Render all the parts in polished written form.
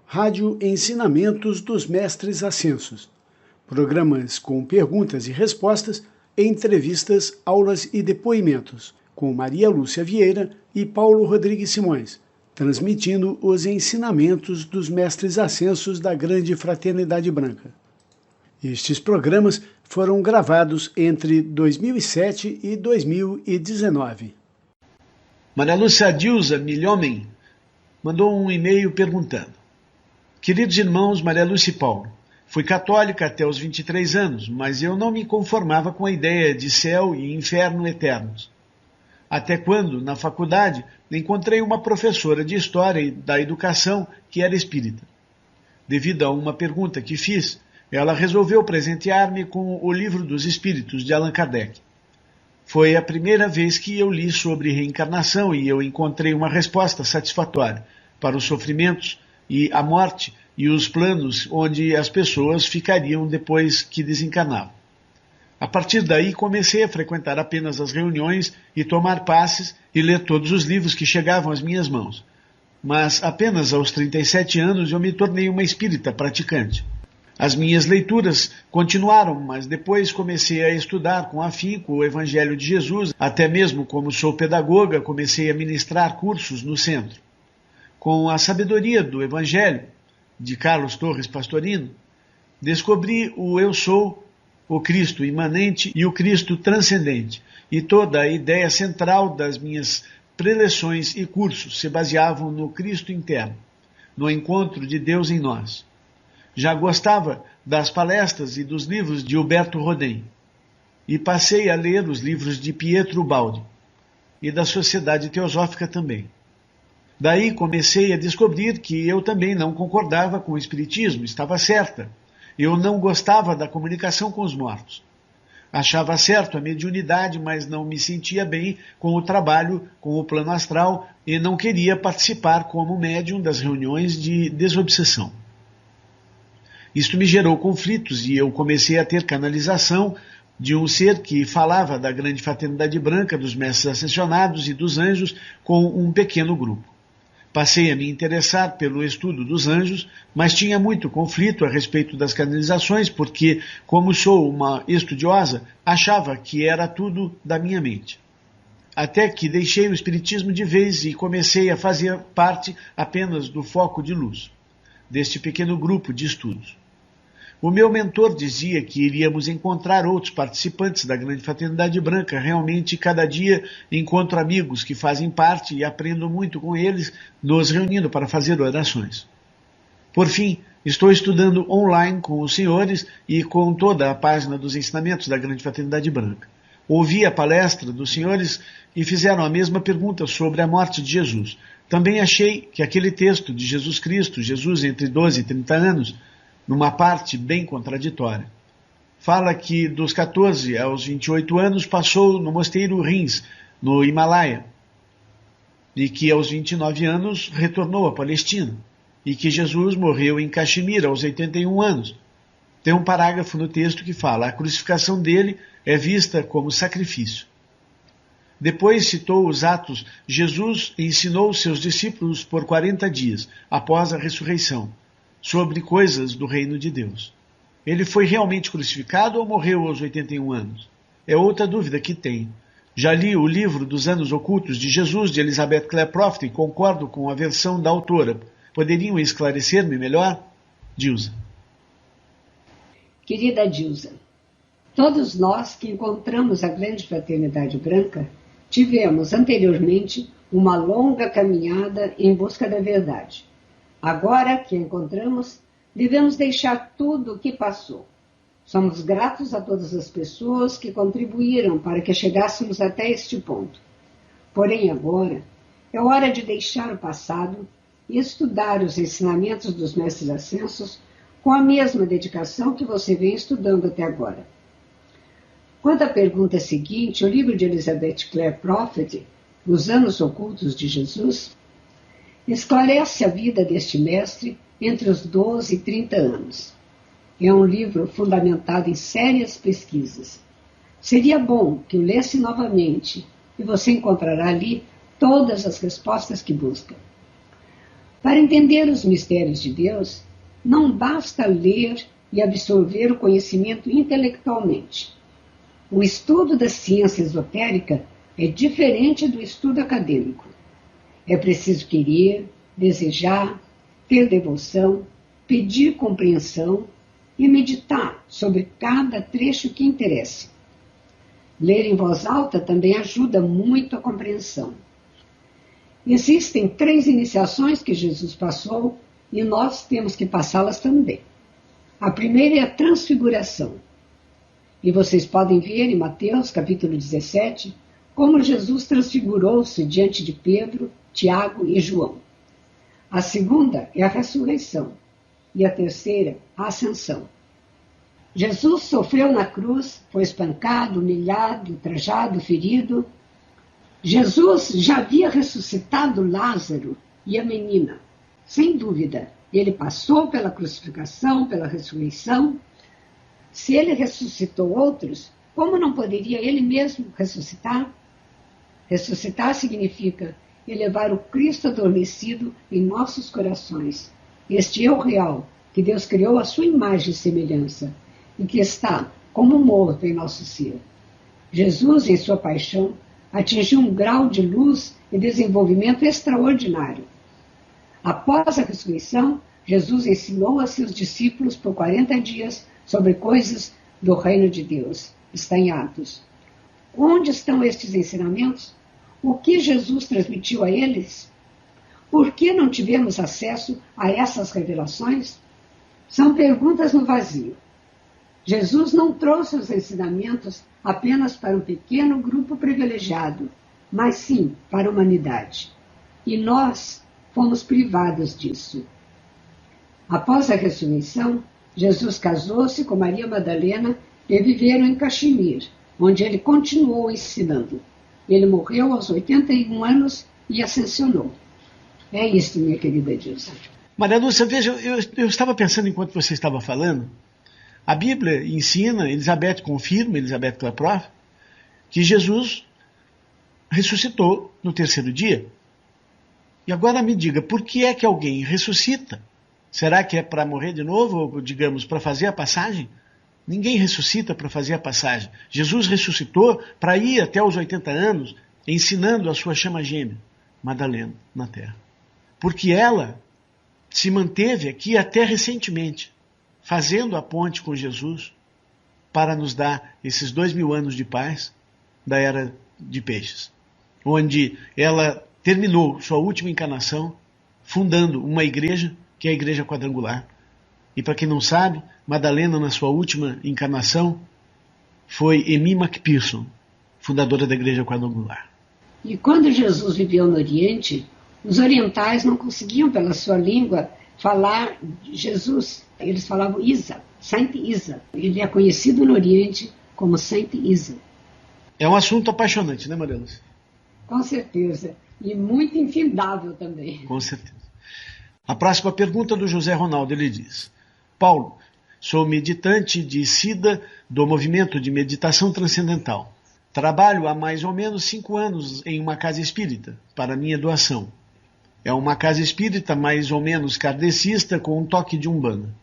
Rádio Ensinamentos dos Mestres Ascensos. Programas com perguntas e respostas, entrevistas, aulas e depoimentos, com Maria Lúcia Vieira e Paulo Rodrigues Simões, transmitindo os ensinamentos dos Mestres Ascensos da Grande Fraternidade Branca. Estes programas foram gravados entre 2007 e 2019. Maria Lúcia Dilza Milhomem mandou um e-mail perguntando: Queridos irmãos Maria Lúcia e Paulo, fui católica até os 23 anos, mas eu não me conformava com a ideia de céu e inferno eternos. Até quando, na faculdade, encontrei uma professora de História e da Educação que era espírita. Devido a uma pergunta que fiz, ela resolveu presentear-me com o Livro dos Espíritos, de Allan Kardec. Foi a primeira vez que eu li sobre reencarnação e eu encontrei uma resposta satisfatória para os sofrimentos e a morte e os planos onde as pessoas ficariam depois que desencarnavam. A partir daí comecei a frequentar apenas as reuniões e tomar passes e ler todos os livros que chegavam às minhas mãos. Mas apenas aos 37 anos eu me tornei uma espírita praticante. As minhas leituras continuaram, mas depois comecei a estudar com afinco o Evangelho de Jesus, até mesmo como sou pedagoga, comecei a ministrar cursos no centro. Com a sabedoria do Evangelho, de Carlos Torres Pastorino, descobri o Eu Sou, o Cristo imanente e o Cristo transcendente, e toda a ideia central das minhas preleções e cursos se baseavam no Cristo interno, no encontro de Deus em nós. Já gostava das palestras e dos livros de Huberto Rodin, e passei a ler os livros de Pietro Baldi, e da Sociedade Teosófica também. Daí comecei a descobrir que eu também não concordava com o Espiritismo, estava certa. Eu não gostava da comunicação com os mortos. Achava certo a mediunidade, mas não me sentia bem com o trabalho com o plano astral e não queria participar como médium das reuniões de desobsessão. Isto me gerou conflitos e eu comecei a ter canalização de um ser que falava da Grande Fraternidade Branca, dos Mestres Ascensionados e dos Anjos com um pequeno grupo. Passei a me interessar pelo estudo dos anjos, mas tinha muito conflito a respeito das canalizações, porque, como sou uma estudiosa, achava que era tudo da minha mente. Até que deixei o Espiritismo de vez e comecei a fazer parte apenas do foco de luz, deste pequeno grupo de estudos. O meu mentor dizia que iríamos encontrar outros participantes da Grande Fraternidade Branca. Realmente, cada dia encontro amigos que fazem parte e aprendo muito com eles, nos reunindo para fazer orações. Por fim, estou estudando online com os senhores e com toda a página dos ensinamentos da Grande Fraternidade Branca. Ouvi a palestra dos senhores e fizeram a mesma pergunta sobre a morte de Jesus. Também achei que aquele texto de Jesus Cristo, Jesus entre 12 e 30 anos, numa parte bem contraditória. Fala que dos 14 aos 28 anos passou no mosteiro Rins, no Himalaia, e que aos 29 anos retornou à Palestina, e que Jesus morreu em Caxemira aos 81 anos. Tem um parágrafo no texto que fala: a crucificação dele é vista como sacrifício. Depois citou os Atos. Jesus ensinou seus discípulos por 40 dias, após a ressurreição, sobre coisas do reino de Deus. Ele foi realmente crucificado ou morreu aos 81 anos? É outra dúvida que tenho. Já li o livro dos Anos Ocultos de Jesus, de Elizabeth Clare Croft, e concordo com a versão da autora. Poderiam esclarecer-me melhor? Dilza. Querida Dilza, todos nós que encontramos a Grande Fraternidade Branca tivemos anteriormente uma longa caminhada em busca da verdade. Agora que a encontramos, devemos deixar tudo o que passou. Somos gratos a todas as pessoas que contribuíram para que chegássemos até este ponto. Porém, agora, é hora de deixar o passado e estudar os ensinamentos dos Mestres Ascensos com a mesma dedicação que você vem estudando até agora. Quanto à pergunta seguinte, o livro de Elizabeth Clare Croft, Os Anos Ocultos de Jesus, esclarece a vida deste mestre entre os 12 e 30 anos. É um livro fundamentado em sérias pesquisas. Seria bom que o lesse novamente e você encontrará ali todas as respostas que busca. Para entender os mistérios de Deus, não basta ler e absorver o conhecimento intelectualmente. O estudo da ciência esotérica é diferente do estudo acadêmico. É preciso querer, desejar, ter devoção, pedir compreensão e meditar sobre cada trecho que interesse. Ler em voz alta também ajuda muito a compreensão. Existem 3 iniciações que Jesus passou e nós temos que passá-las também. A primeira é a transfiguração. E vocês podem ver em Mateus capítulo 17 como Jesus transfigurou-se diante de Pedro, Tiago e João. A segunda é a ressurreição. E a terceira, a ascensão. Jesus sofreu na cruz, foi espancado, humilhado, ultrajado, ferido. Jesus já havia ressuscitado Lázaro e a menina. Sem dúvida, ele passou pela crucificação, pela ressurreição. Se ele ressuscitou outros, como não poderia ele mesmo ressuscitar? Ressuscitar significa elevar o Cristo adormecido em nossos corações. Este eu real, que Deus criou à sua imagem e semelhança, e que está como morto em nosso ser. Jesus, em sua paixão, atingiu um grau de luz e desenvolvimento extraordinário. Após a ressurreição, Jesus ensinou a seus discípulos por 40 dias sobre coisas do reino de Deus. Está em Atos. Onde estão estes ensinamentos? O que Jesus transmitiu a eles? Por que não tivemos acesso a essas revelações? São perguntas no vazio. Jesus não trouxe os ensinamentos apenas para um pequeno grupo privilegiado, mas sim para a humanidade. E nós fomos privados disso. Após a ressurreição, Jesus casou-se com Maria Madalena e viveram em Caxemir, onde ele continuou ensinando. Ele morreu aos 81 anos e ascensionou. É isso, minha querida Dilsa. Maria Lúcia, veja, eu estava pensando enquanto você estava falando, a Bíblia ensina, Elizabeth confirma, Elizabeth Klaproth, que Jesus ressuscitou no 3º dia. E agora me diga, por que é que alguém ressuscita? Será que é para morrer de novo, ou digamos, para fazer a passagem? Ninguém ressuscita para fazer a passagem. Jesus ressuscitou para ir até os 80 anos, ensinando a sua chama gêmea, Madalena, na terra. Porque ela se manteve aqui até recentemente, fazendo a ponte com Jesus para nos dar esses 2000 anos de paz da Era de Peixes, onde ela terminou sua última encarnação fundando uma igreja, que é a Igreja Quadrangular. E para quem não sabe, Madalena, na sua última encarnação, foi Amy McPherson, fundadora da Igreja Quadrangular. E quando Jesus viveu no Oriente, os orientais não conseguiam, pela sua língua, falar Jesus. Eles falavam Isa, Saint Isa. Ele é conhecido no Oriente como Saint Isa. É um assunto apaixonante, né, Maria Lúcia? Com certeza. E muito infindável também. Com certeza. A próxima pergunta do José Ronaldo, ele diz: Paulo, sou meditante de SIDA do movimento de meditação transcendental. Trabalho há mais ou menos 5 anos em uma casa espírita, para minha doação. É uma casa espírita mais ou menos kardecista com um toque de umbanda.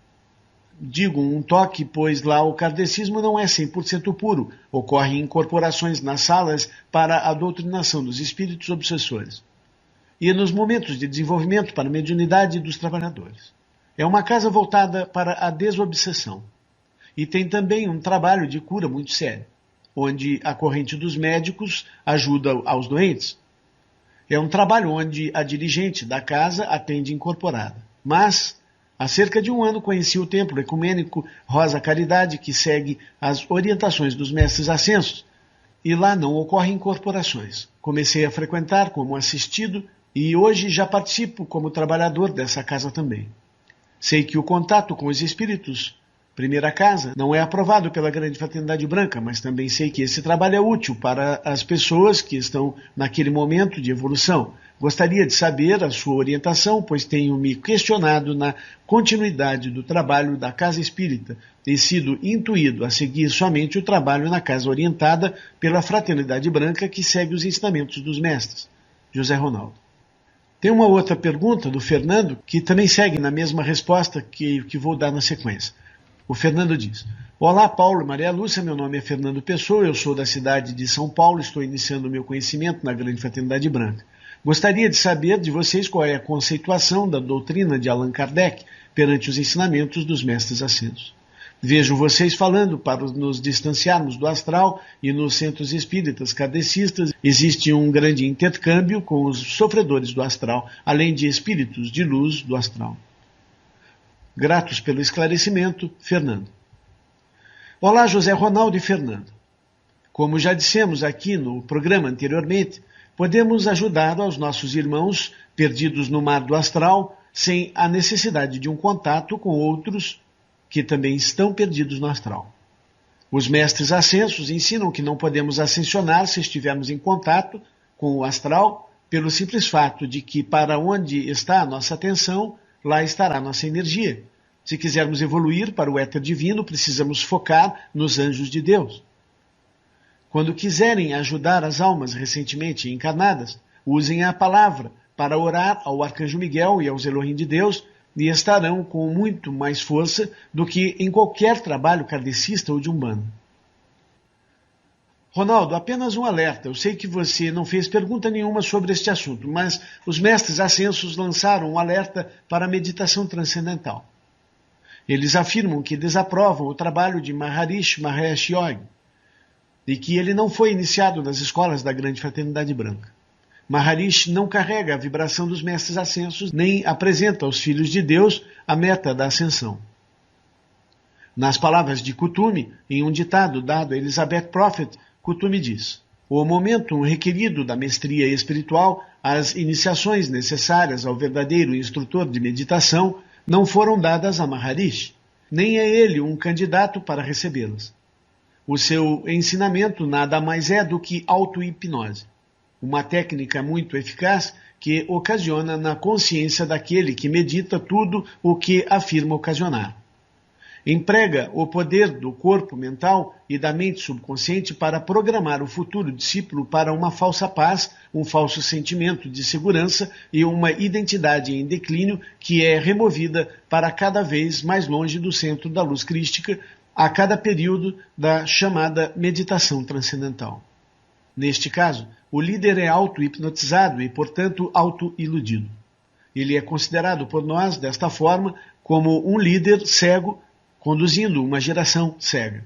Digo um toque, pois lá o kardecismo não é 100% puro. Ocorrem incorporações nas salas para a doutrinação dos espíritos obsessores. E nos momentos de desenvolvimento para a mediunidade dos trabalhadores. É uma casa voltada para a desobsessão. E tem também um trabalho de cura muito sério, onde a corrente dos médicos ajuda aos doentes. É um trabalho onde a dirigente da casa atende incorporada. Mas, há cerca de 1 ano, conheci o templo ecumênico Rosa Caridade, que segue as orientações dos mestres ascensos, e lá não ocorrem incorporações. Comecei a frequentar como assistido e hoje já participo como trabalhador dessa casa também. Sei que o contato com os espíritos, primeira casa, não é aprovado pela Grande Fraternidade Branca, mas também sei que esse trabalho é útil para as pessoas que estão naquele momento de evolução. Gostaria de saber a sua orientação, pois tenho me questionado na continuidade do trabalho da Casa Espírita e sido intuído a seguir somente o trabalho na casa orientada pela Fraternidade Branca que segue os ensinamentos dos mestres. José Ronaldo. Tem uma outra pergunta do Fernando, que também segue na mesma resposta que vou dar na sequência. O Fernando diz: Olá, Paulo e Maria Lúcia, meu nome é Fernando Pessoa, eu sou da cidade de São Paulo, estou iniciando o meu conhecimento na Grande Fraternidade Branca. Gostaria de saber de vocês qual é a conceituação da doutrina de Allan Kardec perante os ensinamentos dos mestres ascensos. Vejo vocês falando para nos distanciarmos do astral e nos centros espíritas kardecistas existe um grande intercâmbio com os sofredores do astral, além de espíritos de luz do astral. Gratos pelo esclarecimento, Fernando. Olá, José Ronaldo e Fernando. Como já dissemos aqui no programa anteriormente, podemos ajudar aos nossos irmãos perdidos no mar do astral sem a necessidade de um contato com outros que também estão perdidos no astral. Os mestres ascensos ensinam que não podemos ascensionar se estivermos em contato com o astral, pelo simples fato de que para onde está a nossa atenção, lá estará a nossa energia. Se quisermos evoluir para o éter divino, precisamos focar nos anjos de Deus. Quando quiserem ajudar as almas recentemente encarnadas, usem a palavra para orar ao Arcanjo Miguel e aos Elohim de Deus, e estarão com muito mais força do que em qualquer trabalho kardecista ou de umbanda. Ronaldo, apenas um alerta. Eu sei que você não fez pergunta nenhuma sobre este assunto, mas os mestres ascensos lançaram um alerta para a meditação transcendental. Eles afirmam que desaprovam o trabalho de Maharishi Mahesh Yogi e que ele não foi iniciado nas escolas da Grande Fraternidade Branca. Maharishi não carrega a vibração dos mestres ascensos, nem apresenta aos filhos de Deus a meta da ascensão. Nas palavras de Kuthumi, em um ditado dado a Elizabeth Prophet, Kuthumi diz: o momento requerido da mestria espiritual, as iniciações necessárias ao verdadeiro instrutor de meditação, não foram dadas a Maharishi, nem é ele um candidato para recebê-las. O seu ensinamento nada mais é do que auto-hipnose, uma técnica muito eficaz que ocasiona na consciência daquele que medita tudo o que afirma ocasionar. Emprega o poder do corpo mental e da mente subconsciente para programar o futuro discípulo para uma falsa paz, um falso sentimento de segurança e uma identidade em declínio que é removida para cada vez mais longe do centro da luz crística a cada período da chamada meditação transcendental. Neste caso, o líder é auto-hipnotizado e, portanto, auto-iludido. Ele é considerado por nós, desta forma, como um líder cego conduzindo uma geração cega.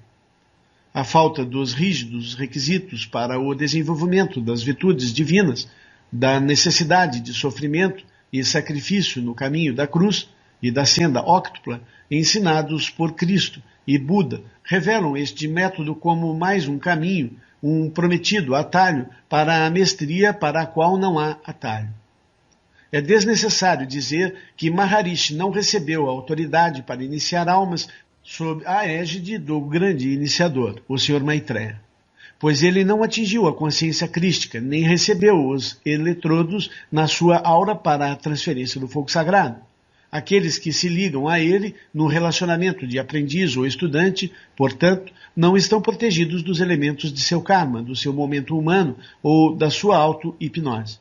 A falta dos rígidos requisitos para o desenvolvimento das virtudes divinas, da necessidade de sofrimento e sacrifício no caminho da cruz e da senda óctupla, ensinados por Cristo e Buda, revelam este método como mais um caminho, um prometido atalho para a mestria para a qual não há atalho. É desnecessário dizer que Maharishi não recebeu a autoridade para iniciar almas sob a égide do grande iniciador, o Sr. Maitreya, pois ele não atingiu a consciência crística, nem recebeu os eletrodos na sua aura para a transferência do fogo sagrado. Aqueles que se ligam a ele no relacionamento de aprendiz ou estudante, portanto, não estão protegidos dos elementos de seu karma, do seu momento humano ou da sua auto-hipnose.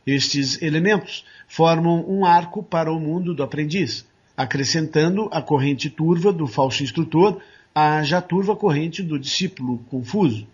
Estes elementos formam um arco para o mundo do aprendiz, acrescentando a corrente turva do falso instrutor à já turva corrente do discípulo confuso.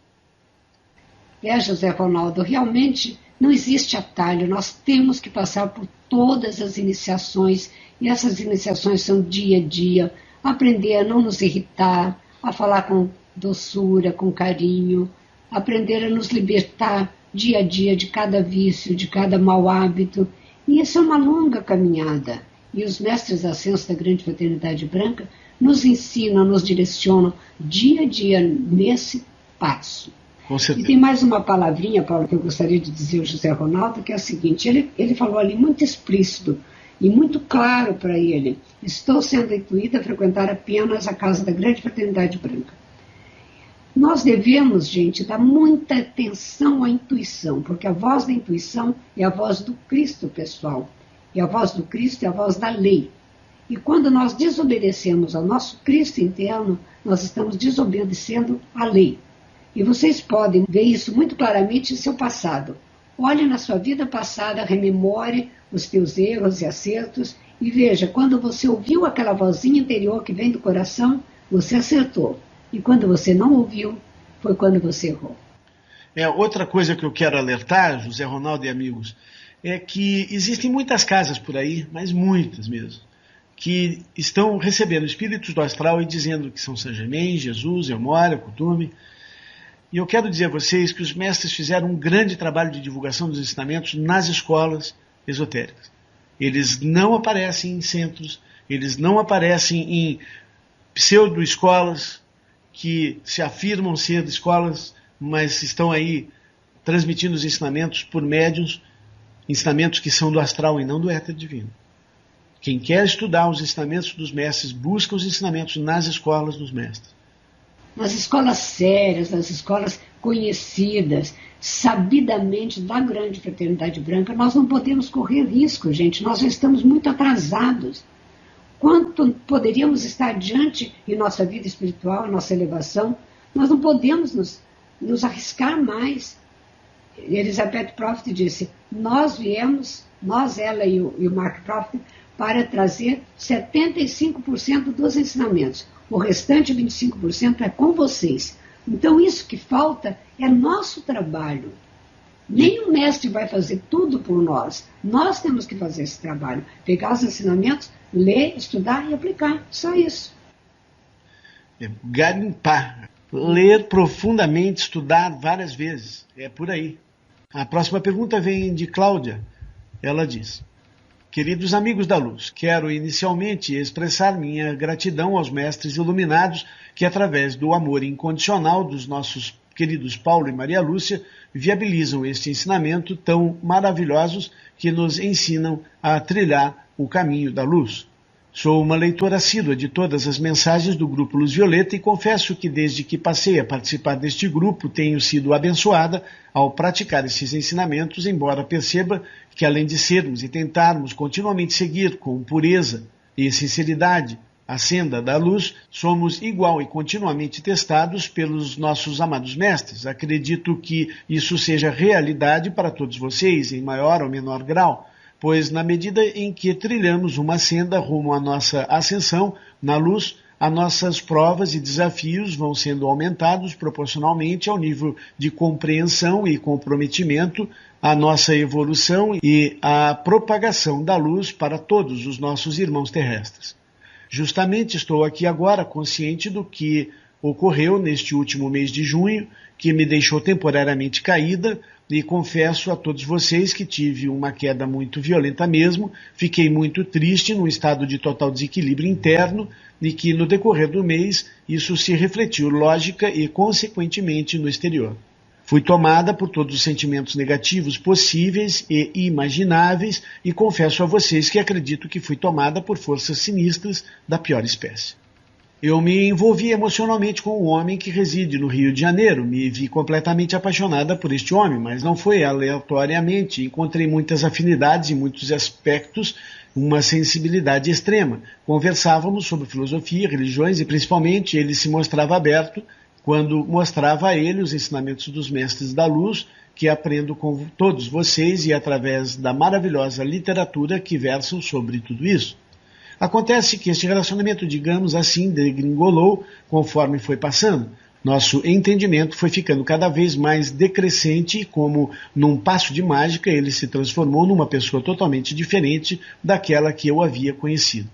José Ronaldo, realmente não existe atalho, nós temos que passar por todas as iniciações, e essas iniciações são dia a dia, aprender a não nos irritar, a falar com doçura, com carinho, aprender a nos libertar dia a dia de cada vício, de cada mau hábito, e isso é uma longa caminhada, e os mestres ascensos da Grande Fraternidade Branca nos ensinam, nos direcionam dia a dia nesse passo. E tem mais uma palavrinha, Paulo, que eu gostaria de dizer ao José Ronaldo, que é a seguinte: ele falou ali muito explícito e muito claro para ele: estou sendo intuída a frequentar apenas a casa da Grande Fraternidade Branca. Nós devemos, gente, dar muita atenção à intuição, porque a voz da intuição é a voz do Cristo, pessoal. E a voz do Cristo é a voz da lei. E quando nós desobedecemos ao nosso Cristo interno, nós estamos desobedecendo à lei. E vocês podem ver isso muito claramente em seu passado. Olhe na sua vida passada, rememore os teus erros e acertos e veja, quando você ouviu aquela vozinha interior que vem do coração, você acertou. E quando você não ouviu, foi quando você errou. Outra coisa que eu quero alertar, José Ronaldo e amigos, é que existem muitas casas por aí, mas muitas mesmo, que estão recebendo espíritos do astral e dizendo que são São Germain, Jesus, Elmória, Kutume. E eu quero dizer a vocês que os mestres fizeram um grande trabalho de divulgação dos ensinamentos nas escolas esotéricas. Eles não aparecem em centros, eles não aparecem em pseudo-escolas que se afirmam ser escolas, mas estão aí transmitindo os ensinamentos por médiuns, ensinamentos que são do astral e não do éter divino. Quem quer estudar os ensinamentos dos mestres, busca os ensinamentos nas escolas dos mestres. Nas escolas sérias, nas escolas conhecidas, sabidamente da grande fraternidade branca, nós não podemos correr risco, gente. Nós já estamos muito atrasados. Quanto poderíamos estar adiante em nossa vida espiritual, em nossa elevação, nós não podemos nos arriscar mais. Elizabeth Prophet disse, nós viemos, ela e o Mark Prophet, para trazer 75% dos ensinamentos. O restante 25% é com vocês. Então isso que falta é nosso trabalho. Nem o mestre vai fazer tudo por nós. Nós temos que fazer esse trabalho. Pegar os ensinamentos, ler, estudar e aplicar. Só isso. Garimpar. Ler profundamente, estudar várias vezes. É por aí. A próxima pergunta vem de Cláudia. Ela diz: queridos amigos da luz, quero inicialmente expressar minha gratidão aos mestres iluminados que, através do amor incondicional dos nossos queridos Paulo e Maria Lúcia, viabilizam este ensinamento tão maravilhosos que nos ensinam a trilhar o caminho da luz. Sou uma leitora assídua de todas as mensagens do Grupo Luz Violeta e confesso que desde que passei a participar deste grupo tenho sido abençoada ao praticar esses ensinamentos, embora perceba que além de sermos e tentarmos continuamente seguir com pureza e sinceridade a senda da luz, somos igual e continuamente testados pelos nossos amados mestres. Acredito que isso seja realidade para todos vocês, em maior ou menor grau, pois na medida em que trilhamos uma senda rumo à nossa ascensão na luz, as nossas provas e desafios vão sendo aumentados proporcionalmente ao nível de compreensão e comprometimento à nossa evolução e à propagação da luz para todos os nossos irmãos terrestres. Justamente estou aqui agora consciente do que ocorreu neste último mês de junho, que me deixou temporariamente caída, e confesso a todos vocês que tive uma queda muito violenta mesmo, fiquei muito triste, num estado de total desequilíbrio interno, e que no decorrer do mês isso se refletiu lógica e consequentemente no exterior. Fui tomada por todos os sentimentos negativos possíveis e imagináveis e confesso a vocês que acredito que fui tomada por forças sinistras da pior espécie. Eu me envolvi emocionalmente com um homem que reside no Rio de Janeiro. Me vi completamente apaixonada por este homem, mas não foi aleatoriamente. Encontrei muitas afinidades em muitos aspectos, uma sensibilidade extrema. Conversávamos sobre filosofia, religiões e principalmente ele se mostrava aberto quando mostrava a ele os ensinamentos dos mestres da luz, que aprendo com todos vocês e através da maravilhosa literatura que versam sobre tudo isso. Acontece que este relacionamento, digamos assim, degringolou conforme foi passando. Nosso entendimento foi ficando cada vez mais decrescente e, como num passo de mágica, ele se transformou numa pessoa totalmente diferente daquela que eu havia conhecido.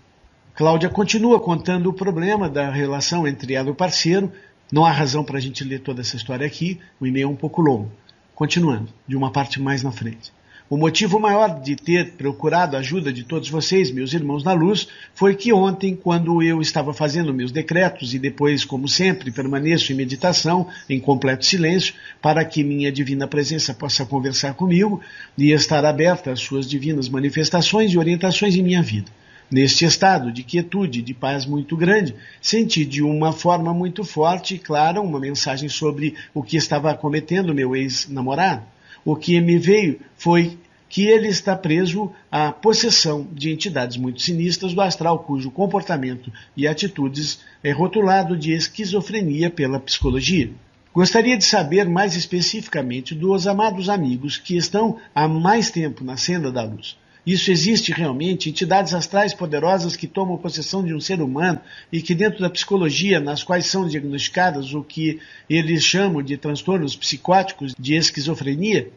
Cláudia continua contando o problema da relação entre ela e o parceiro. Não há razão para a gente ler toda essa história aqui, o e-mail é um pouco longo. Continuando, de uma parte mais na frente. O motivo maior de ter procurado a ajuda de todos vocês, meus irmãos na luz, foi que ontem, quando eu estava fazendo meus decretos e depois, como sempre, permaneço em meditação, em completo silêncio, para que minha divina presença possa conversar comigo e estar aberta às suas divinas manifestações e orientações em minha vida. Neste estado de quietude, de paz muito grande, senti de uma forma muito forte e clara uma mensagem sobre o que estava cometendo meu ex-namorado. O que me veio foi que ele está preso à possessão de entidades muito sinistras do astral, cujo comportamento e atitudes é rotulado de esquizofrenia pela psicologia. Gostaria de saber mais especificamente dos amados amigos que estão há mais tempo na senda da luz. Isso existe realmente? Entidades astrais poderosas que tomam possessão de um ser humano e que dentro da psicologia, nas quais são diagnosticadas o que eles chamam de transtornos psicóticos, de esquizofrenia?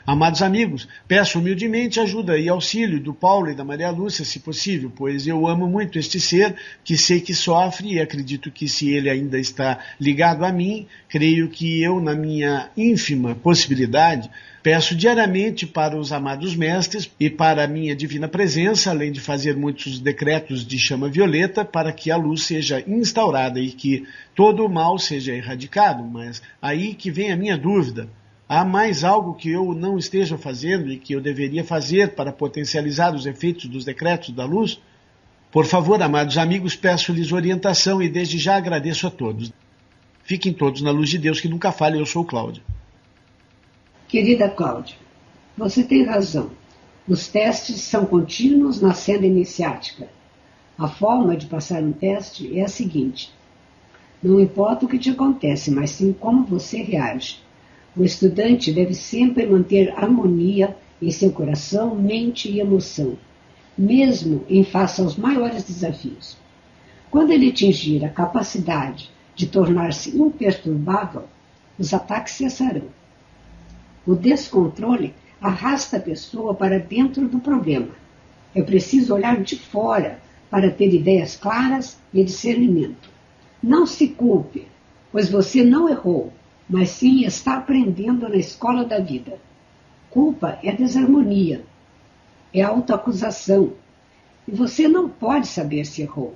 Amados amigos, peço humildemente ajuda e auxílio do Paulo e da Maria Lúcia, se possível, pois eu amo muito este ser que sei que sofre e acredito que se ele ainda está ligado a mim, creio que eu, na minha ínfima possibilidade, peço diariamente para os amados mestres e para a minha divina presença, além de fazer muitos decretos de chama violeta, para que a luz seja instaurada e que todo o mal seja erradicado. Mas aí que vem a minha dúvida. Há mais algo que eu não esteja fazendo e que eu deveria fazer para potencializar os efeitos dos decretos da luz? Por favor, amados amigos, peço-lhes orientação e desde já agradeço a todos. Fiquem todos na luz de Deus que nunca falha. Eu sou Cláudia. Querida Cláudia, você tem razão. Os testes são contínuos na senda iniciática. A forma de passar um teste é a seguinte: não importa o que te acontece, mas sim como você reage. O estudante deve sempre manter harmonia em seu coração, mente e emoção, mesmo em face aos maiores desafios. Quando ele atingir a capacidade de tornar-se imperturbável, os ataques cessarão. O descontrole arrasta a pessoa para dentro do problema. É preciso olhar de fora para ter ideias claras e discernimento. Não se culpe, pois você não errou, mas sim está aprendendo na escola da vida. Culpa é desarmonia, é autoacusação, e você não pode saber se errou.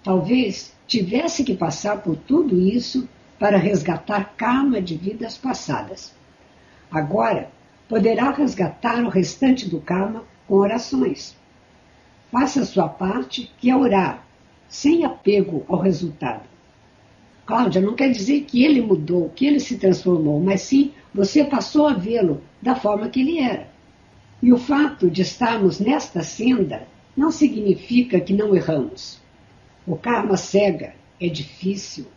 Talvez tivesse que passar por tudo isso para resgatar karma de vidas passadas. Agora, poderá resgatar o restante do karma com orações. Faça a sua parte, que é orar, sem apego ao resultado. Cláudia, não quer dizer que ele mudou, que ele se transformou, mas sim você passou a vê-lo da forma que ele era. E o fato de estarmos nesta senda não significa que não erramos. O karma cega, é difícil.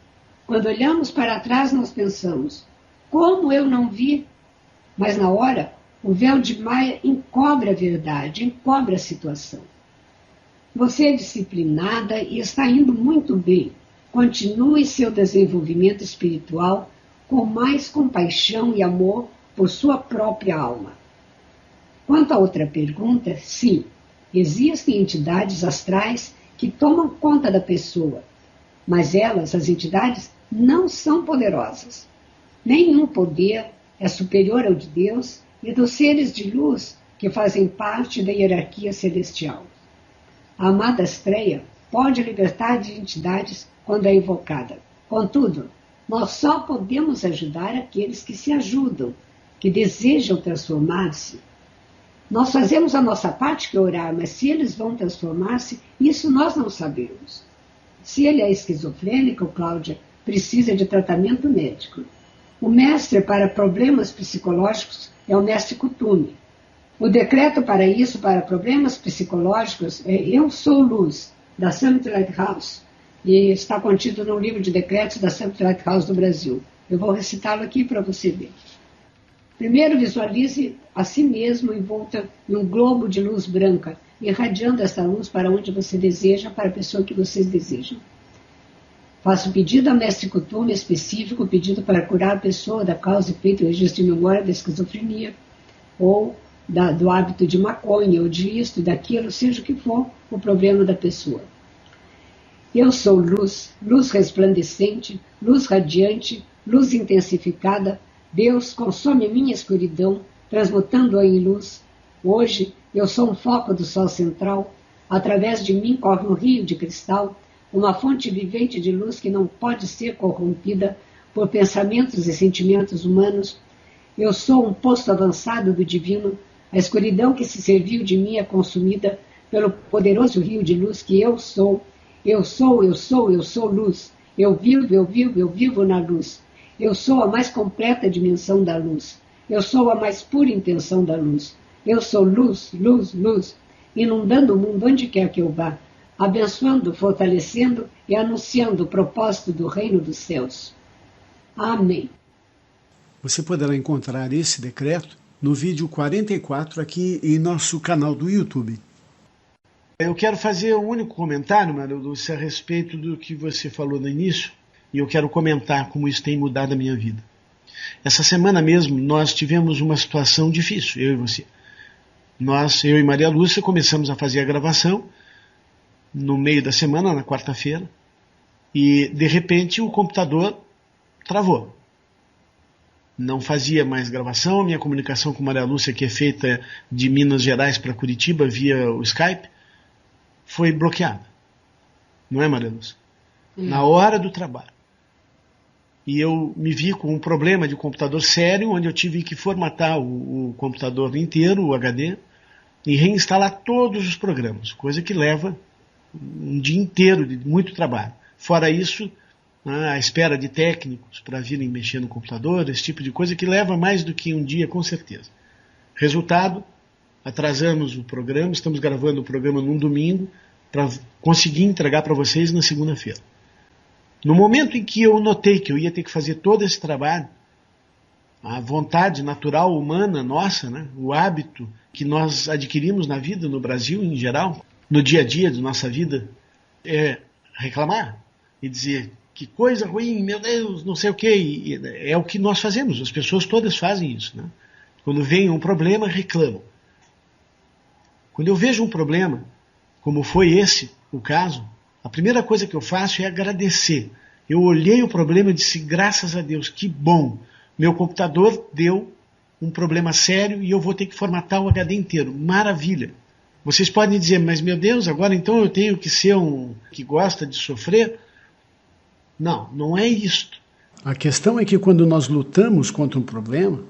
Quando olhamos para trás, nós pensamos, como eu não vi? Mas na hora, o véu de Maia encobre a verdade, encobre a situação. Você é disciplinada e está indo muito bem. Continue seu desenvolvimento espiritual com mais compaixão e amor por sua própria alma. Quanto à outra pergunta, sim, existem entidades astrais que tomam conta da pessoa, mas elas, as entidades, não são poderosas. Nenhum poder é superior ao de Deus e dos seres de luz que fazem parte da hierarquia celestial. A amada Astreia pode libertar de entidades quando é invocada. Contudo, nós só podemos ajudar aqueles que se ajudam, que desejam transformar-se. Nós fazemos a nossa parte, que é orar, mas se eles vão transformar-se, isso nós não sabemos. Se ele é esquizofrênico, Cláudia, precisa de tratamento médico. O mestre para problemas psicológicos é o mestre Kuthumi. O decreto para isso, para problemas psicológicos, é Eu Sou Luz, da Summit Lighthouse, e está contido no livro de decretos da Summit Lighthouse do Brasil. Eu vou recitá-lo aqui para você ver. Primeiro, visualize a si mesmo envolta em um globo de luz branca, irradiando esta luz para onde você deseja, para a pessoa que vocês desejam. Faça um pedido a mestre Kuthumi específico, pedido para curar a pessoa da causa e feito o registro de memória da esquizofrenia, ou do hábito de maconha, ou de isto, daquilo, seja o que for o problema da pessoa. Eu sou luz, luz resplandecente, luz radiante, luz intensificada. Deus consome minha escuridão, transmutando-a em luz. Hoje eu sou um foco do sol central. Através de mim corre um rio de cristal, uma fonte vivente de luz que não pode ser corrompida por pensamentos e sentimentos humanos. Eu sou um posto avançado do divino. A escuridão que se serviu de mim é consumida pelo poderoso rio de luz que eu sou. Eu sou, eu sou, eu sou luz. Eu vivo, eu vivo, eu vivo na luz. Eu sou a mais completa dimensão da luz. Eu sou a mais pura intenção da luz. Eu sou luz, luz, luz, inundando o mundo onde quer que eu vá, abençoando, fortalecendo e anunciando o propósito do reino dos céus. Amém. Você poderá encontrar esse decreto no vídeo 44 aqui em nosso canal do YouTube. Eu quero fazer um único comentário, Maria Lúcia, a respeito do que você falou no início, e eu quero comentar como isso tem mudado a minha vida. Essa semana mesmo, nós tivemos uma situação difícil, eu e você. Eu e Maria Lúcia, começamos a fazer a gravação no meio da semana, na quarta-feira, e de repente o computador travou. Não fazia mais gravação, minha comunicação com Maria Lúcia, que é feita de Minas Gerais para Curitiba via o Skype, foi bloqueada. Não é, Maria Lúcia? Na hora do trabalho. E eu me vi com um problema de computador sério, onde eu tive que formatar o computador inteiro, o HD, e reinstalar todos os programas, coisa que leva um dia inteiro de muito trabalho. Fora isso, a espera de técnicos para virem mexer no computador, esse tipo de coisa que leva mais do que um dia, com certeza. Resultado, atrasamos o programa, estamos gravando o programa num domingo para conseguir entregar para vocês na segunda-feira. No momento em que eu notei que eu ia ter que fazer todo esse trabalho, a vontade natural humana nossa, né, o hábito que nós adquirimos na vida, no Brasil em geral, no dia a dia de nossa vida, é reclamar e dizer que coisa ruim, meu Deus, não sei o quê. E é o que nós fazemos, as pessoas todas fazem isso. Né? Quando vem um problema, reclamam. Quando eu vejo um problema, como foi esse o caso, a primeira coisa que eu faço é agradecer. Eu olhei o problema e disse, graças a Deus, que bom. Meu computador deu um problema sério e eu vou ter que formatar o HD inteiro. Maravilha. Vocês podem dizer, mas meu Deus, agora então eu tenho que ser um que gosta de sofrer? Não, não é isto. A questão é que quando nós lutamos contra um problema,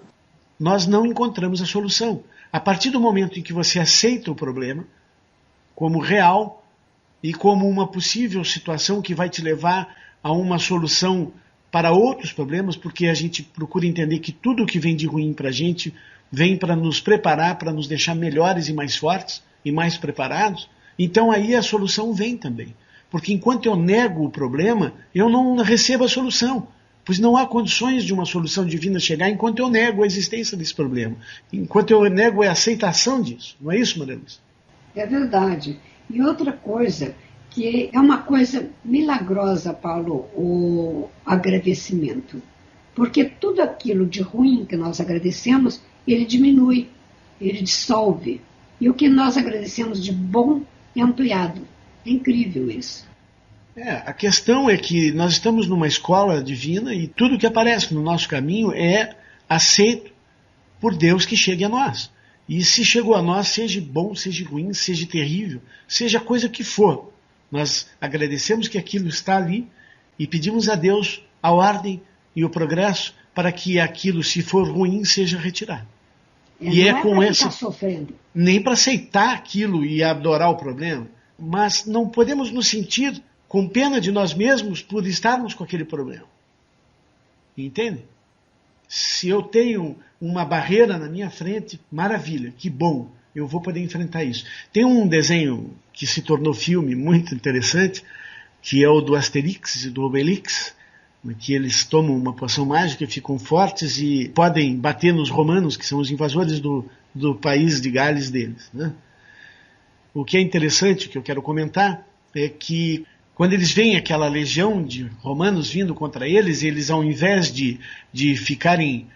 nós não encontramos a solução. A partir do momento em que você aceita o problema como real e como uma possível situação que vai te levar a uma solução para outros problemas, porque a gente procura entender que tudo que vem de ruim para a gente vem para nos preparar, para nos deixar melhores e mais fortes e mais preparados, então aí a solução vem também. Porque enquanto eu nego o problema, eu não recebo a solução. Pois não há condições de uma solução divina chegar enquanto eu nego a existência desse problema. Enquanto eu nego a aceitação disso. Não é isso, Maria Lúcia? É verdade. E outra coisa, que é uma coisa milagrosa, Paulo, o agradecimento. Porque tudo aquilo de ruim que nós agradecemos, ele diminui, ele dissolve. E o que nós agradecemos de bom é ampliado. É incrível isso. A questão é que nós estamos numa escola divina e tudo que aparece no nosso caminho é aceito por Deus que chegue a nós. E se chegou a nós, seja bom, seja ruim, seja terrível, seja a coisa que for, nós agradecemos que aquilo está ali e pedimos a Deus a ordem e o progresso para que aquilo, se for ruim, seja retirado. E é com essa, nem para aceitar aquilo e adorar o problema, mas não podemos nos sentir com pena de nós mesmos por estarmos com aquele problema. Entende? Se eu tenho uma barreira na minha frente, maravilha, que bom, eu vou poder enfrentar isso. Tem um desenho que se tornou filme muito interessante, que é o do Asterix e do Obelix, que eles tomam uma poção mágica, ficam fortes e podem bater nos romanos, que são os invasores do país de Gales deles. Né? O que é interessante, que eu quero comentar, é que quando eles veem aquela legião de romanos vindo contra eles, ao invés de ficarem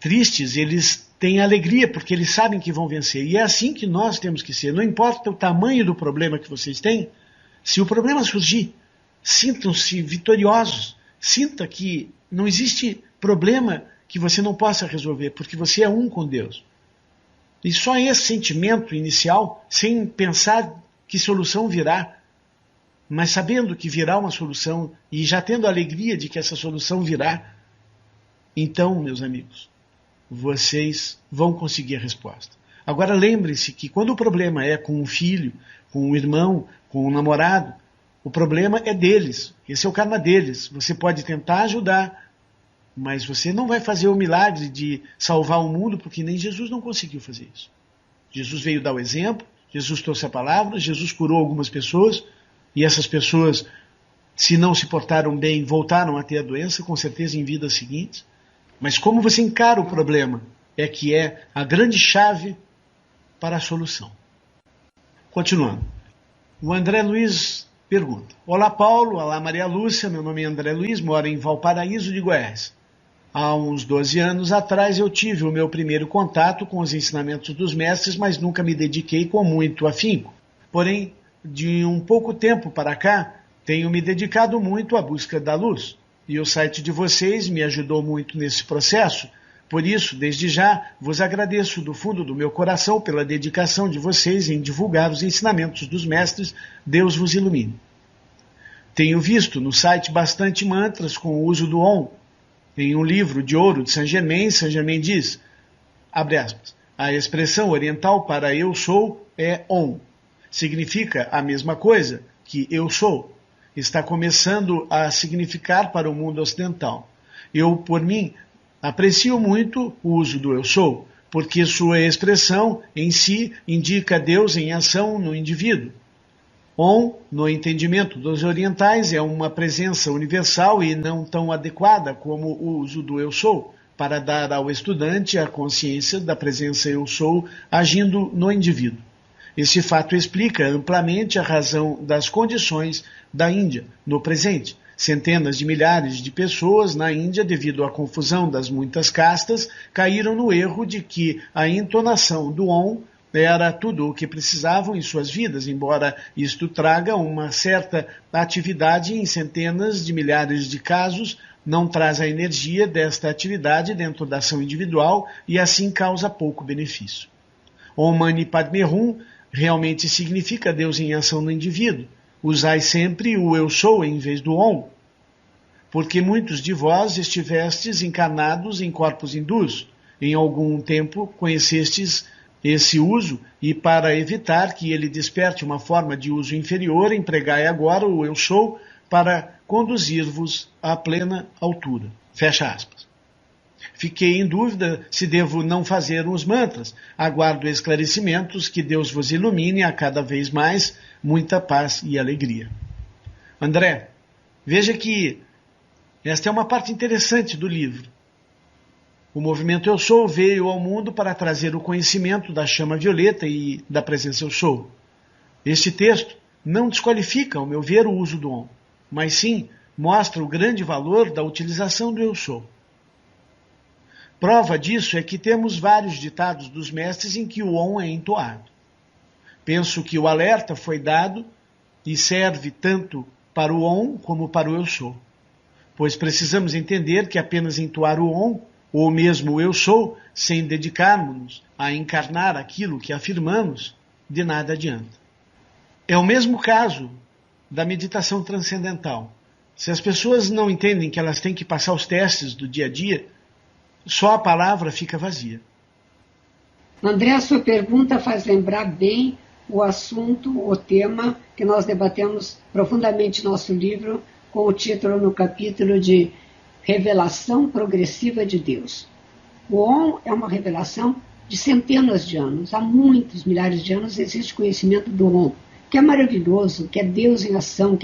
tristes, eles têm alegria, porque eles sabem que vão vencer. E é assim que nós temos que ser. Não importa o tamanho do problema que vocês têm, se o problema surgir, sintam-se vitoriosos. Sinta que não existe problema que você não possa resolver, porque você é um com Deus. E só esse sentimento inicial, sem pensar que solução virá, mas sabendo que virá uma solução e já tendo a alegria de que essa solução virá, então, meus amigos, vocês vão conseguir a resposta. Agora lembre-se que quando o problema é com um filho, com um irmão, com um namorado, o problema é deles, esse é o karma deles. Você pode tentar ajudar, mas você não vai fazer o milagre de salvar o mundo, porque nem Jesus não conseguiu fazer isso. Jesus veio dar o exemplo, Jesus trouxe a palavra, Jesus curou algumas pessoas, e essas pessoas Se não se portaram bem, voltaram a ter a doença, com certeza em vidas seguintes. Mas como você encara o problema é que é a grande chave para a solução. Continuando. O André Luiz pergunta: Olá Paulo, olá Maria Lúcia, meu nome é André Luiz, moro em Valparaíso de Goiás. Há uns 12 anos atrás eu tive o meu primeiro contato com os ensinamentos dos mestres, mas nunca me dediquei com muito afinco. Porém, de um pouco tempo para cá, tenho me dedicado muito à busca da luz. E o site de vocês me ajudou muito nesse processo. Por isso, desde já, vos agradeço do fundo do meu coração pela dedicação de vocês em divulgar os ensinamentos dos mestres. Deus vos ilumine. Tenho visto no site bastante mantras com o uso do Om. Em um livro de ouro de Saint Germain diz, abre aspas, a expressão oriental para eu sou é Om. Significa a mesma coisa que eu sou. Está começando a significar para o mundo ocidental. Eu, por mim, aprecio muito o uso do eu sou, porque sua expressão em si indica Deus em ação no indivíduo. Om, no entendimento dos orientais, é uma presença universal e não tão adequada como o uso do eu sou, para dar ao estudante a consciência da presença eu sou agindo no indivíduo. Esse fato explica amplamente a razão das condições da Índia no presente. Centenas de milhares de pessoas na Índia, devido à confusão das muitas castas, caíram no erro de que a entonação do Om era tudo o que precisavam em suas vidas, embora isto traga uma certa atividade em centenas de milhares de casos, não traz a energia desta atividade dentro da ação individual e assim causa pouco benefício. Om Mani Padme Hum realmente significa Deus em ação no indivíduo. Usai sempre o eu sou em vez do Om, porque muitos de vós estivestes encarnados em corpos hindus. Em algum tempo conhecestes esse uso e para evitar que ele desperte uma forma de uso inferior, empregai agora o eu sou para conduzir-vos à plena altura. Fecha aspas. Fiquei em dúvida se devo não fazer uns mantras. Aguardo esclarecimentos, que Deus vos ilumine a cada vez mais, muita paz e alegria. André, veja que esta é uma parte interessante do livro. O movimento Eu Sou veio ao mundo para trazer o conhecimento da chama violeta e da presença Eu Sou. Este texto não desqualifica, ao meu ver, o uso do Om, mas sim mostra o grande valor da utilização do Eu Sou. Prova disso é que temos vários ditados dos mestres em que o Om é entoado. Penso que o alerta foi dado e serve tanto para o Om como para o Eu Sou, pois precisamos entender que apenas entoar o Om, ou mesmo o Eu Sou, sem dedicarmos-nos a encarnar aquilo que afirmamos, de nada adianta. É o mesmo caso da meditação transcendental. Se as pessoas não entendem que elas têm que passar os testes do dia a dia, só a palavra fica vazia. André, a sua pergunta faz lembrar bem o assunto, o tema que nós debatemos profundamente em nosso livro, com o título no capítulo de Revelação Progressiva de Deus. O Om é uma revelação de centenas de anos. Há muitos milhares de anos existe conhecimento do Om, que é maravilhoso, que é Deus em ação,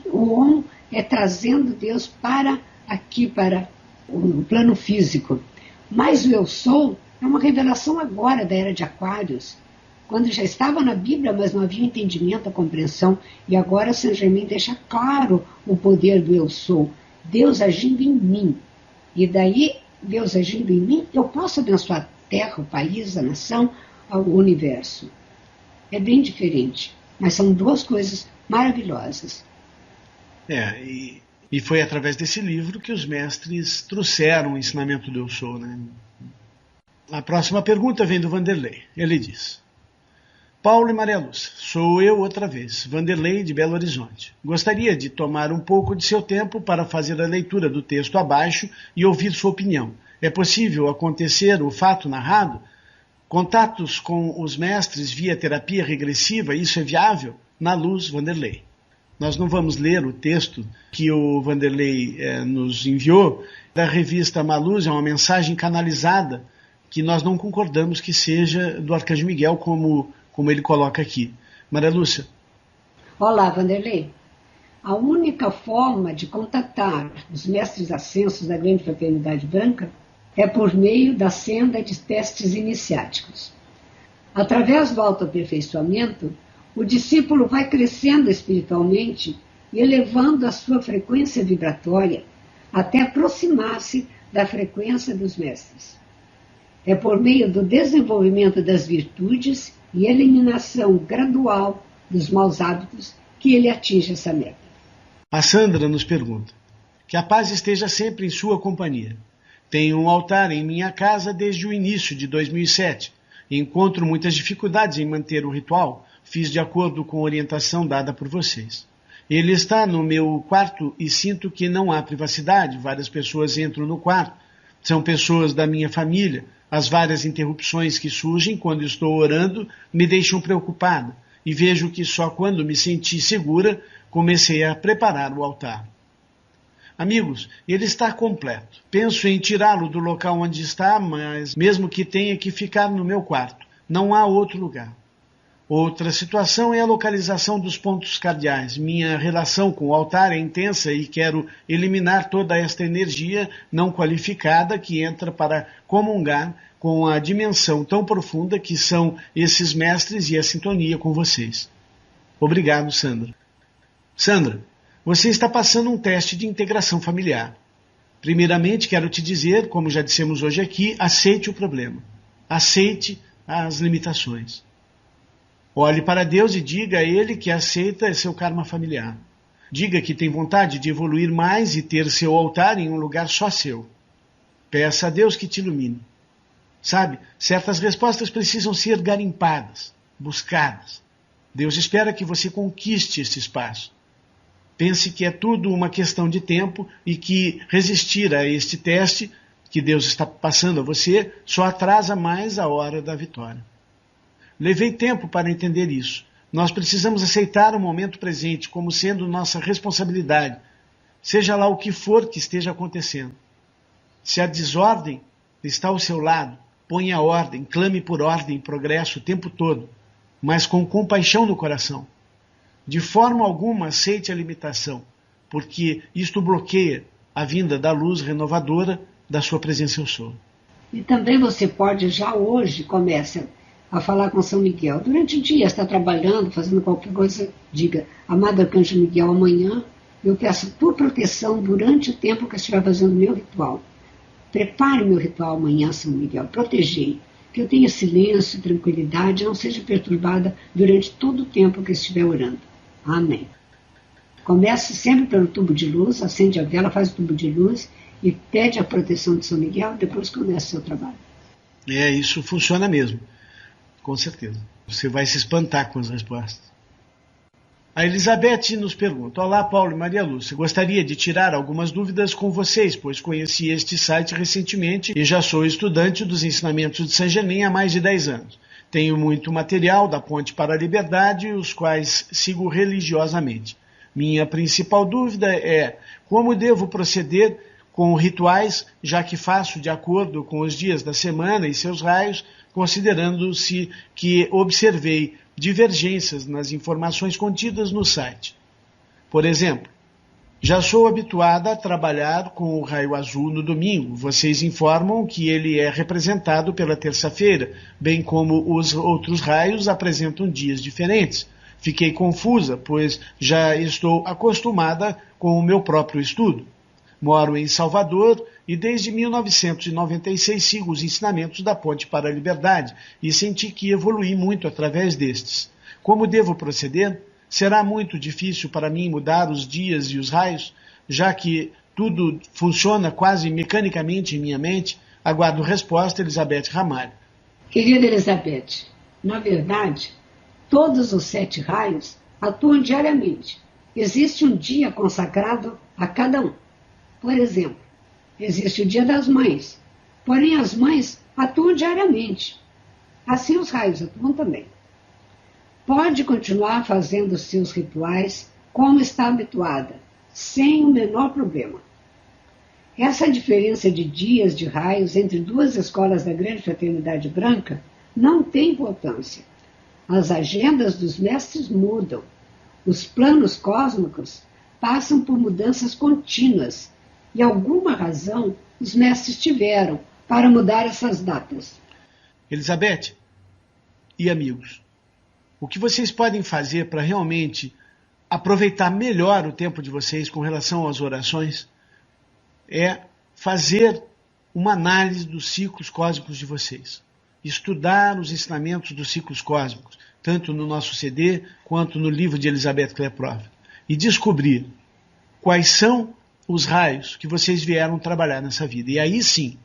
o Om é trazendo Deus para aqui, para o plano físico. Mas o Eu Sou é uma revelação agora da era de Aquários, quando já estava na Bíblia, mas não havia entendimento, a compreensão, e agora Saint Germain deixa claro o poder do Eu Sou, Deus agindo em mim. E daí, Deus agindo em mim, eu posso abençoar a terra, o país, a nação, o universo. É bem diferente, mas são duas coisas maravilhosas. E foi através desse livro que os mestres trouxeram o ensinamento do Eu Sou, né? A próxima pergunta vem do Vanderlei. Ele diz: Paulo e Maria Lúcia, sou eu outra vez, Vanderlei de Belo Horizonte. Gostaria de tomar um pouco de seu tempo para fazer a leitura do texto abaixo e ouvir sua opinião. É possível acontecer o fato narrado? Contatos com os mestres via terapia regressiva, isso é viável? Na luz, Vanderlei. Nós não vamos ler o texto que o Vanderlei nos enviou da revista Maluz, é uma mensagem canalizada que nós não concordamos que seja do Arcanjo Miguel, como ele coloca aqui. Maria Lúcia. Olá, Vanderlei. a única forma de contatar os mestres ascensos da Grande Fraternidade Branca é por meio da senda de testes iniciáticos. Através do autoaperfeiçoamento, o discípulo vai crescendo espiritualmente e elevando a sua frequência vibratória até aproximar-se da frequência dos mestres. É por meio do desenvolvimento das virtudes e eliminação gradual dos maus hábitos que ele atinge essa meta. A Sandra nos pergunta: que a paz esteja sempre em sua companhia. Tenho um altar em minha casa desde o início de 2007 e encontro muitas dificuldades em manter o ritual. Fiz de acordo com a orientação dada por vocês. Ele está no meu quarto e sinto que não há privacidade. Várias pessoas entram no quarto. São pessoas da minha família. As várias interrupções que surgem quando estou orando me deixam preocupada e vejo que só quando me senti segura comecei a preparar o altar. Amigos, ele está completo. Penso em tirá-lo do local onde está, mas mesmo que tenha que ficar no meu quarto, não há outro lugar. Outra situação é a localização dos pontos cardeais. Minha relação com o altar é intensa e quero eliminar toda esta energia não qualificada que entra para comungar com a dimensão tão profunda que são esses mestres e a sintonia com vocês. Obrigado, Sandra. Sandra, você está passando um teste de integração familiar. Primeiramente, quero te dizer, como já dissemos hoje aqui, aceite o problema. Aceite as limitações. Olhe para Deus e diga a Ele que aceita seu karma familiar. Diga que tem vontade de evoluir mais e ter seu altar em um lugar só seu. Peça a Deus que te ilumine. Sabe, certas respostas precisam ser garimpadas, buscadas. Deus espera que você conquiste este espaço. Pense que é tudo uma questão de tempo e que resistir a este teste que Deus está passando a você só atrasa mais a hora da vitória. Levei tempo para entender isso. Nós precisamos aceitar o momento presente como sendo nossa responsabilidade, seja lá o que for que esteja acontecendo. Se a desordem está ao seu lado, ponha ordem, clame por ordem e progresso o tempo todo, mas com compaixão no coração. De forma alguma aceite a limitação, porque isto bloqueia a vinda da luz renovadora da sua presença eu sou. E também você pode já hoje começar a falar com São Miguel. Durante o dia, está trabalhando, fazendo qualquer coisa, diga: amado Arcanjo Miguel, amanhã eu peço tua proteção durante o tempo que eu estiver fazendo meu ritual. Prepare meu ritual amanhã, São Miguel, protegei, que eu tenha silêncio, tranquilidade, não seja perturbada durante todo o tempo que eu estiver orando. Amém. Comece sempre pelo tubo de luz, acende a vela, faz o tubo de luz e pede a proteção de São Miguel, depois comece o seu trabalho. Isso funciona mesmo. Com certeza. Você vai se espantar com as respostas. A Elizabeth nos pergunta: olá, Paulo e Maria Lúcia. Gostaria de tirar algumas dúvidas com vocês, pois conheci este site recentemente e já sou estudante dos ensinamentos de Saint Germain há mais de 10 anos. Tenho muito material da Ponte para a Liberdade, os quais sigo religiosamente. Minha principal dúvida é como devo proceder com rituais, já que faço de acordo com os dias da semana e seus raios, considerando-se que observei divergências nas informações contidas no site. Por exemplo, já sou habituada a trabalhar com o raio azul no domingo. Vocês informam que ele é representado pela terça-feira, bem como os outros raios apresentam dias diferentes. Fiquei confusa, pois já estou acostumada com o meu próprio estudo. Moro em Salvador e desde 1996 sigo os ensinamentos da Ponte para a Liberdade e senti que evolui muito através destes. Como devo proceder? Será muito difícil para mim mudar os dias e os raios, já que tudo funciona quase mecanicamente em minha mente? Aguardo resposta, Elizabeth Ramalho. Querida Elizabeth, na verdade, todos os 7 raios atuam diariamente. Existe um dia consagrado a cada um. Por exemplo, existe o Dia das Mães, porém as mães atuam diariamente. Assim os raios atuam também. Pode continuar fazendo os seus rituais como está habituada, sem o menor problema. Essa diferença de dias de raios entre duas escolas da Grande Fraternidade Branca não tem importância. As agendas dos mestres mudam. Os planos cósmicos passam por mudanças contínuas e alguma razão os mestres tiveram para mudar essas datas. Elizabeth e amigos, o que vocês podem fazer para realmente aproveitar melhor o tempo de vocês com relação às orações é fazer uma análise dos ciclos cósmicos de vocês. Estudar os ensinamentos dos ciclos cósmicos, tanto no nosso CD quanto no livro de Elizabeth Kleproft, e descobrir quais são os raios que vocês vieram trabalhar nessa vida. E aí sim,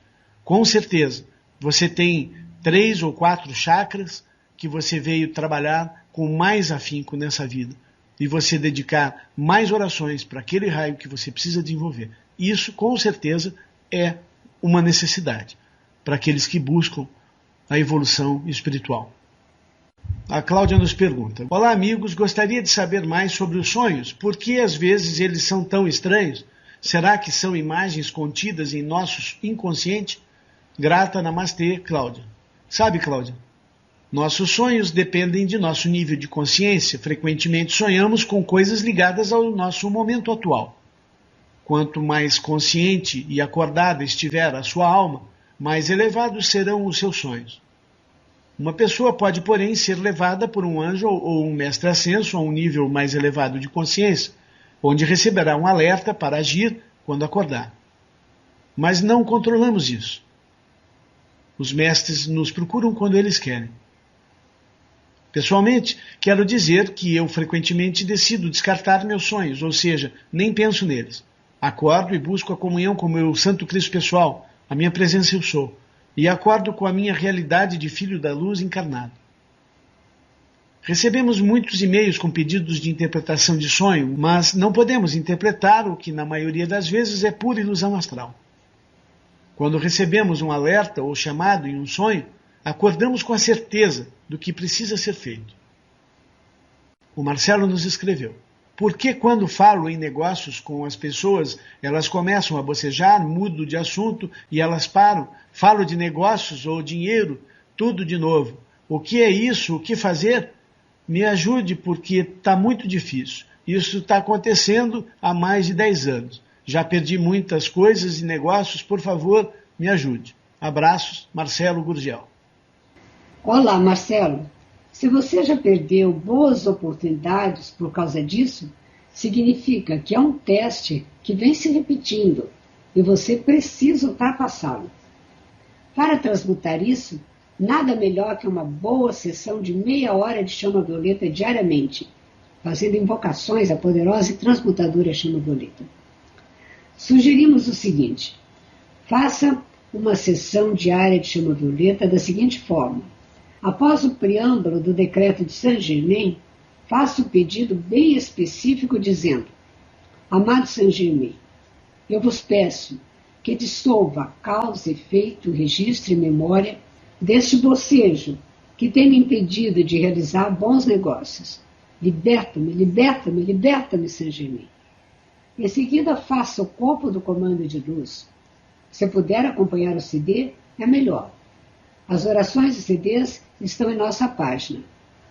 com certeza, você tem 3 ou 4 chakras que você veio trabalhar com mais afinco nessa vida. E você dedicar mais orações para aquele raio que você precisa desenvolver. Isso, com certeza, é uma necessidade para aqueles que buscam a evolução espiritual. A Cláudia nos pergunta: olá amigos, gostaria de saber mais sobre os sonhos. Por que às vezes eles são tão estranhos? Será que são imagens contidas em nosso inconsciente? Grata, namastê, Cláudia. Sabe, Cláudia, nossos sonhos dependem de nosso nível de consciência. Frequentemente sonhamos com coisas ligadas ao nosso momento atual. Quanto mais consciente e acordada estiver a sua alma, mais elevados serão os seus sonhos. Uma pessoa pode, porém, ser levada por um anjo ou um mestre ascenso a um nível mais elevado de consciência, onde receberá um alerta para agir quando acordar. Mas não controlamos isso. Os mestres nos procuram quando eles querem. Pessoalmente, quero dizer que eu frequentemente decido descartar meus sonhos, ou seja, nem penso neles. Acordo e busco a comunhão com o meu Santo Cristo pessoal, a minha presença eu sou, e acordo com a minha realidade de Filho da Luz encarnado. Recebemos muitos e-mails com pedidos de interpretação de sonho, mas não podemos interpretar o que na maioria das vezes é pura ilusão astral. Quando recebemos um alerta ou chamado em um sonho, acordamos com a certeza do que precisa ser feito. O Marcelo nos escreveu: por que quando falo em negócios com as pessoas, elas começam a bocejar, mudo de assunto e elas param, falo de negócios ou dinheiro, tudo de novo. O que é isso? O que fazer? Me ajude porque está muito difícil. Isso está acontecendo há mais de 10 anos. Já perdi muitas coisas e negócios, por favor, me ajude. Abraços, Marcelo Gurgel. Olá, Marcelo. Se você já perdeu boas oportunidades por causa disso, significa que é um teste que vem se repetindo e você precisa ultrapassá-lo. Para transmutar isso, nada melhor que uma boa sessão de meia hora de chama violeta diariamente, fazendo invocações à poderosa e transmutadora chama violeta. Sugerimos o seguinte: faça uma sessão diária de chama violeta da seguinte forma. Após o preâmbulo do decreto de Saint-Germain, faça o pedido bem específico dizendo: amado Saint-Germain, eu vos peço que dissolva a causa, efeito, registro e memória deste bocejo que tem me impedido de realizar bons negócios. Liberta-me, liberta-me, liberta-me, Saint-Germain. Em seguida, faça o corpo do comando de luz. Se puder acompanhar o CD, é melhor. As orações e CDs estão em nossa página.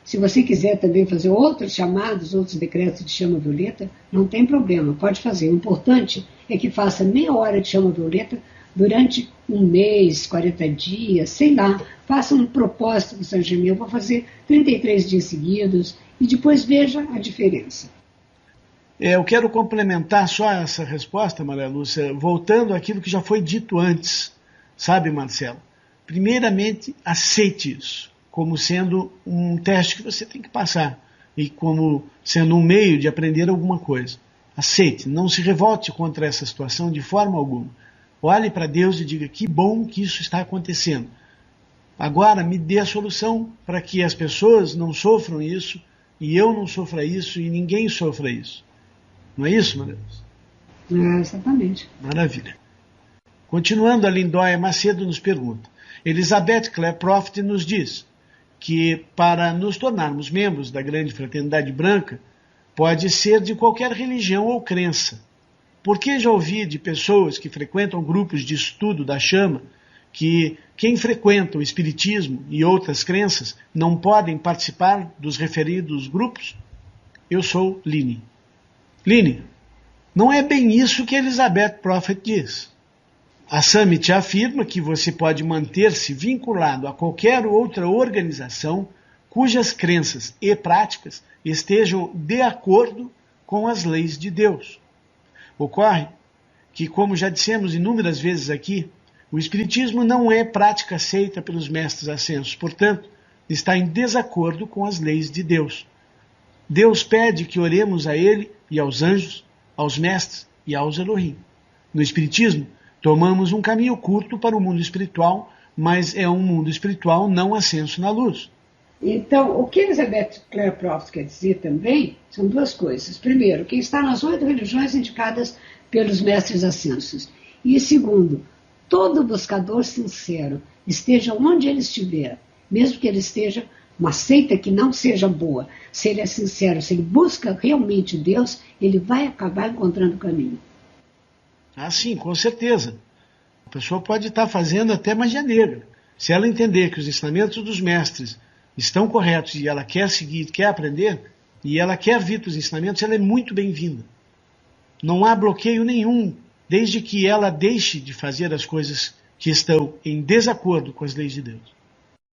Se você quiser também fazer outros chamados, outros decretos de chama violeta, não tem problema, pode fazer. O importante é que faça meia hora de chama violeta durante um mês, 40 dias, sei lá. Faça um propósito com São Germain. Eu vou fazer 33 dias seguidos e depois veja a diferença. Eu quero complementar só essa resposta, Maria Lúcia, voltando àquilo que já foi dito antes. Sabe, Marcelo? Primeiramente, aceite isso como sendo um teste que você tem que passar e como sendo um meio de aprender alguma coisa. Aceite, não se revolte contra essa situação de forma alguma. Olhe para Deus e diga: que bom que isso está acontecendo. Agora me dê a solução para que as pessoas não sofram isso e eu não sofra isso e ninguém sofra isso. Não é isso, Maria Lúcia? Exatamente. Maravilha. Continuando, a Lindóia Macedo nos pergunta: Elizabeth Kleproft nos diz que para nos tornarmos membros da Grande Fraternidade Branca pode ser de qualquer religião ou crença. Porque já ouvi de pessoas que frequentam grupos de estudo da chama que quem frequenta o espiritismo e outras crenças não podem participar dos referidos grupos? Eu sou Line. Line, Não é bem isso que Elizabeth Prophet diz. A Summit afirma que você pode manter-se vinculado a qualquer outra organização cujas crenças e práticas estejam de acordo com as leis de Deus. Ocorre que, como já dissemos inúmeras vezes aqui, o Espiritismo não é prática aceita pelos mestres ascensos, portanto, está em desacordo com as leis de Deus. Deus pede que oremos a Ele e aos anjos, aos mestres e aos Elohim. No Espiritismo, tomamos um caminho curto para o mundo espiritual, mas é um mundo espiritual não ascenso na luz. Então, o que Elizabeth Clare Prophet quer dizer também são duas coisas. Primeiro, quem está nas 8 religiões indicadas pelos mestres ascensos. E segundo, todo buscador sincero, esteja onde ele estiver, mesmo que ele esteja uma seita que não seja boa, se ele é sincero, se ele busca realmente Deus, ele vai acabar encontrando o caminho. Ah, sim, com certeza. A pessoa pode estar fazendo até magia negra. Se ela entender que os ensinamentos dos mestres estão corretos e ela quer seguir, quer aprender, e ela quer vir para os ensinamentos, ela é muito bem-vinda. Não há bloqueio nenhum, desde que ela deixe de fazer as coisas que estão em desacordo com as leis de Deus.